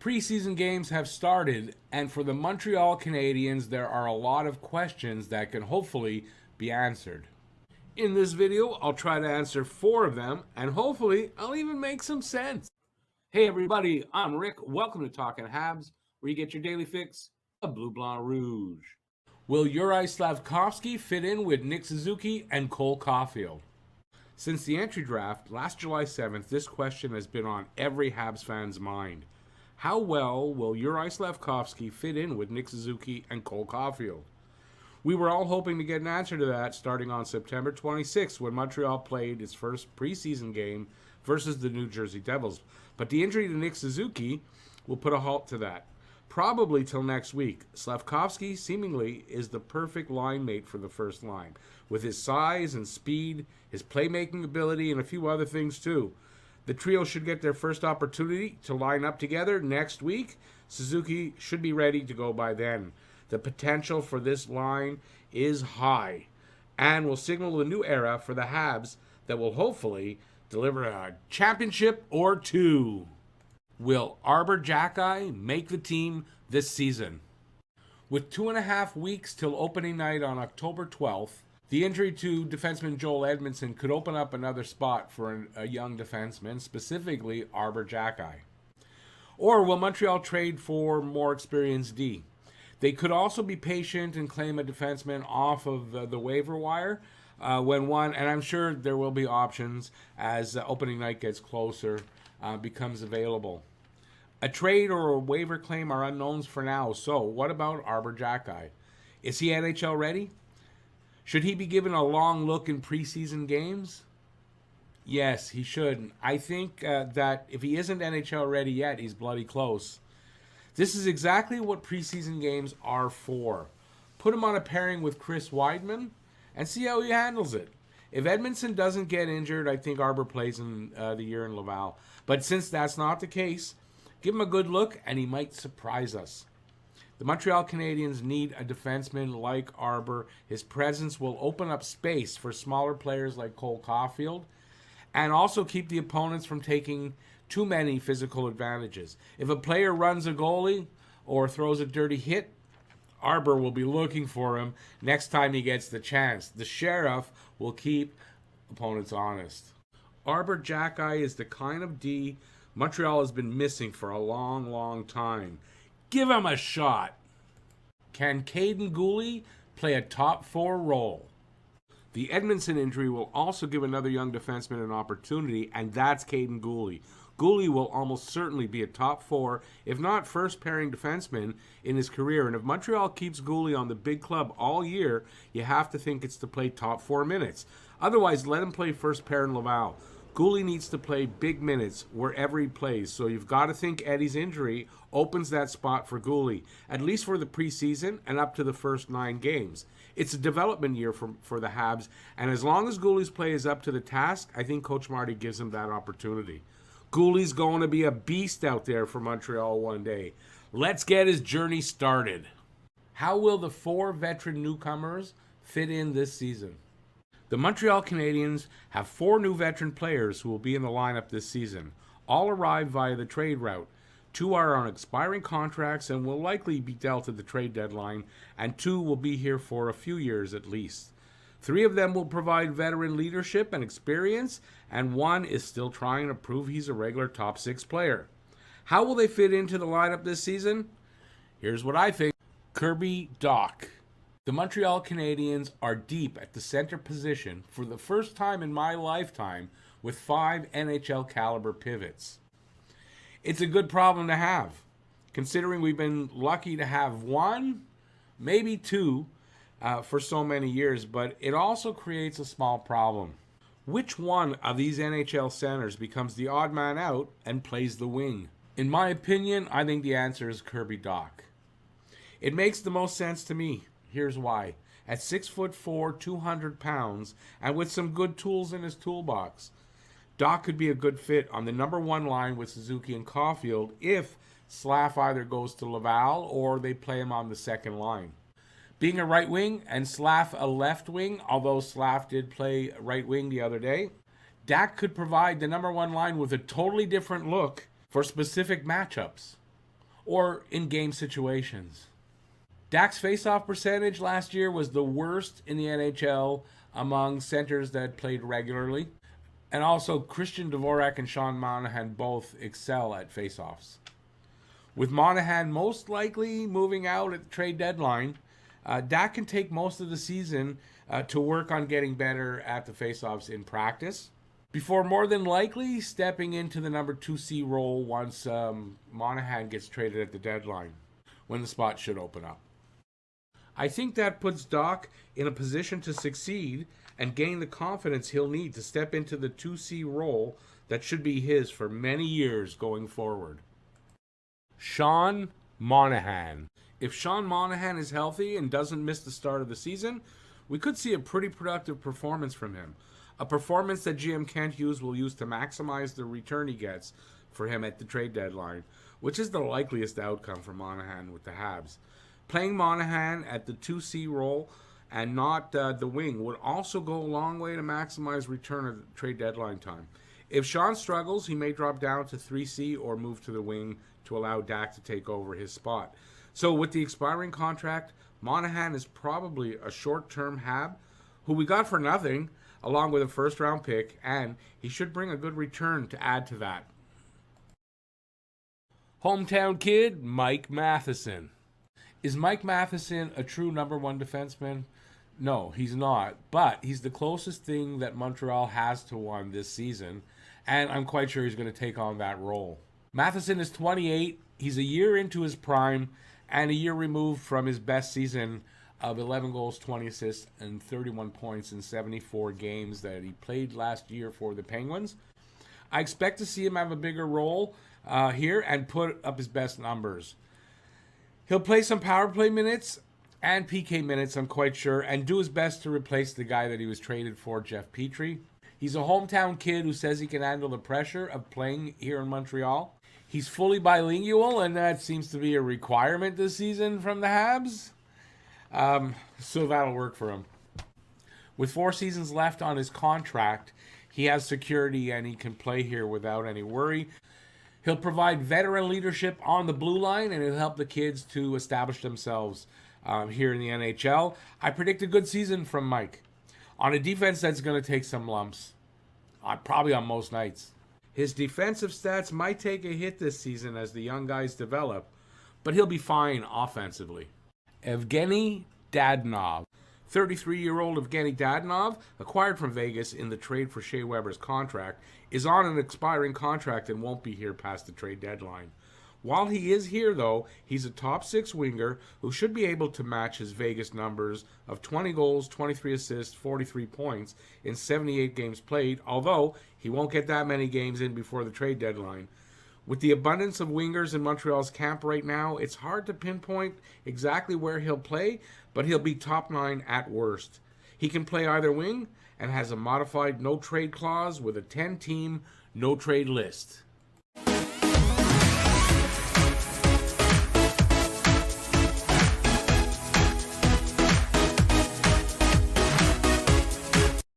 Preseason games have started, and for the Montreal Canadiens, there are a lot of questions that can hopefully be answered. In this video, I'll try to answer 4 of them, and hopefully, I'll even make some sense. Hey everybody, I'm Rick. Welcome to Talking Habs, where you get your daily fix of Bleu Blanc Rouge. Will Juraj Slafkovsky fit in with Nick Suzuki and Cole Caulfield? Since the entry draft last July 7th, this question has been on every Habs fan's mind. How well will Juraj Slafkovsky fit in with Nick Suzuki and Cole Caulfield? We were all hoping to get an answer to that starting on September 26th when Montreal played its first preseason game versus the New Jersey Devils. But the injury to Nick Suzuki will put a halt to that. Probably till next week. Slafkovsky seemingly is the perfect line mate for the first line, with his size and speed, his playmaking ability, and a few other things too. The trio should get their first opportunity to line up together next week. Suzuki should be ready to go by then. The potential for this line is high and will signal a new era for the Habs that will hopefully deliver a championship or 2. Will Arber Xhekaj make the team this season? With 2.5 weeks till opening night on October 12th, the injury to defenseman Joel Edmondson could open up another spot for a young defenseman, specifically Arber Xhekaj. Or will Montreal trade for more experienced D? They could also be patient and claim a defenseman off of the waiver wire when one, and I'm sure there will be options as opening night gets closer, becomes available. A trade or a waiver claim are unknowns for now, so what about Arber Xhekaj? Is he NHL ready? Should he be given a long look in preseason games? Yes, he should. I think that if he isn't NHL ready yet, he's bloody close. This is exactly what preseason games are for. Put him on a pairing with Chris Weidman and see how he handles it. If Edmondson doesn't get injured, I think Arber plays in the year in Laval. But since that's not the case, give him a good look and he might surprise us. The Montreal Canadiens need a defenseman like Arber. His presence will open up space for smaller players like Cole Caulfield and also keep the opponents from taking too many physical advantages. If a player runs a goalie or throws a dirty hit, Arber will be looking for him next time he gets the chance. The sheriff will keep opponents honest. Arber Xhekaj is the kind of D Montreal has been missing for a long, long time. Give him a shot. Can Kaiden Guhle play a top 4 role? The Edmondson injury will also give another young defenseman an opportunity, and that's Kaiden Guhle. Guhle will almost certainly be a top 4, if not first pairing defenseman in his career. And if Montreal keeps Guhle on the big club all year, you have to think it's to play top 4 minutes. Otherwise, let him play first pair in Laval. Guhle needs to play big minutes wherever he plays, so you've got to think Eddie's injury opens that spot for Guhle, at least for the preseason and up to the first 9 games. It's a development year for the Habs, and as long as Guhle's play is up to the task, I think Coach Marty gives him that opportunity. Guhle's going to be a beast out there for Montreal one day. Let's get his journey started. How will the 4 veteran newcomers fit in this season? The Montreal Canadiens have 4 new veteran players who will be in the lineup this season. All arrived via the trade route. 2 are on expiring contracts and will likely be dealt at the trade deadline, and 2 will be here for a few years at least. 3 of them will provide veteran leadership and experience, and 1 is still trying to prove he's a regular top 6 player. How will they fit into the lineup this season? Here's what I think. Kirby Dach. The Montreal Canadiens are deep at the center position for the first time in my lifetime with 5 NHL caliber pivots. It's a good problem to have, considering we've been lucky to have 1, maybe 2, for so many years, but it also creates a small problem. Which one of these NHL centers becomes the odd man out and plays the wing? In my opinion, I think the answer is Kirby Dach. It makes the most sense to me. Here's why. At 6'4", 200 pounds, and with some good tools in his toolbox, Dach could be a good fit on the number 1 line with Suzuki and Caulfield if Slaf either goes to Laval or they play him on the second line. Being a right wing and Slaf a left wing, although Slaf did play right wing the other day, Dach could provide the number 1 line with a totally different look for specific matchups. or in game situations. Dak's faceoff percentage last year was the worst in the NHL among centers that played regularly. And also, Christian Dvorak and Sean Monahan both excel at faceoffs. With Monahan most likely moving out at the trade deadline, Dak can take most of the season to work on getting better at the faceoffs in practice, before more than likely stepping into the number 2C role once Monahan gets traded at the deadline, when the spot should open up. I think that puts Doc in a position to succeed and gain the confidence he'll need to step into the 2C role that should be his for many years going forward. Sean Monahan. If Sean Monahan is healthy and doesn't miss the start of the season, we could see a pretty productive performance from him. A performance that GM Kent Hughes will use to maximize the return he gets for him at the trade deadline, which is the likeliest outcome for Monahan with the Habs. Playing Monahan at the 2C role and not the wing would also go a long way to maximize return at the trade deadline time. If Sean struggles, he may drop down to 3C or move to the wing to allow Dak to take over his spot. So with the expiring contract, Monahan is probably a short-term Hab who we got for nothing, along with a first-round pick, and he should bring a good return to add to that. Hometown kid, Mike Matheson. Is Mike Matheson a true number one defenseman? No, he's not, but he's the closest thing that Montreal has to one this season, and I'm quite sure he's going to take on that role. Matheson is 28, he's a year into his prime, and a year removed from his best season of 11 goals, 20 assists, and 31 points in 74 games that he played last year for the Penguins. I expect to see him have a bigger role here and put up his best numbers. He'll play some power play minutes and PK minutes, I'm quite sure, and do his best to replace the guy that he was traded for, Jeff Petrie. He's a hometown kid who says he can handle the pressure of playing here in Montreal. He's fully bilingual, and that seems to be a requirement this season from the Habs. So that'll work for him. With 4 seasons left on his contract, he has security and he can play here without any worry. He'll provide veteran leadership on the blue line, and he'll help the kids to establish themselves here in the NHL. I predict a good season from Mike on a defense that's going to take some lumps, probably on most nights. His defensive stats might take a hit this season as the young guys develop, but he'll be fine offensively. Evgeny Dadonov. 33-year-old Evgeny Dadonov, acquired from Vegas in the trade for Shea Weber's contract, is on an expiring contract and won't be here past the trade deadline. While he is here, though, he's a top 6 winger who should be able to match his Vegas numbers of 20 goals, 23 assists, 43 points in 78 games played, although he won't get that many games in before the trade deadline. With the abundance of wingers in Montreal's camp right now, it's hard to pinpoint exactly where he'll play, but he'll be top 9 at worst. He can play either wing and has a modified no-trade clause with a 10-team no-trade list.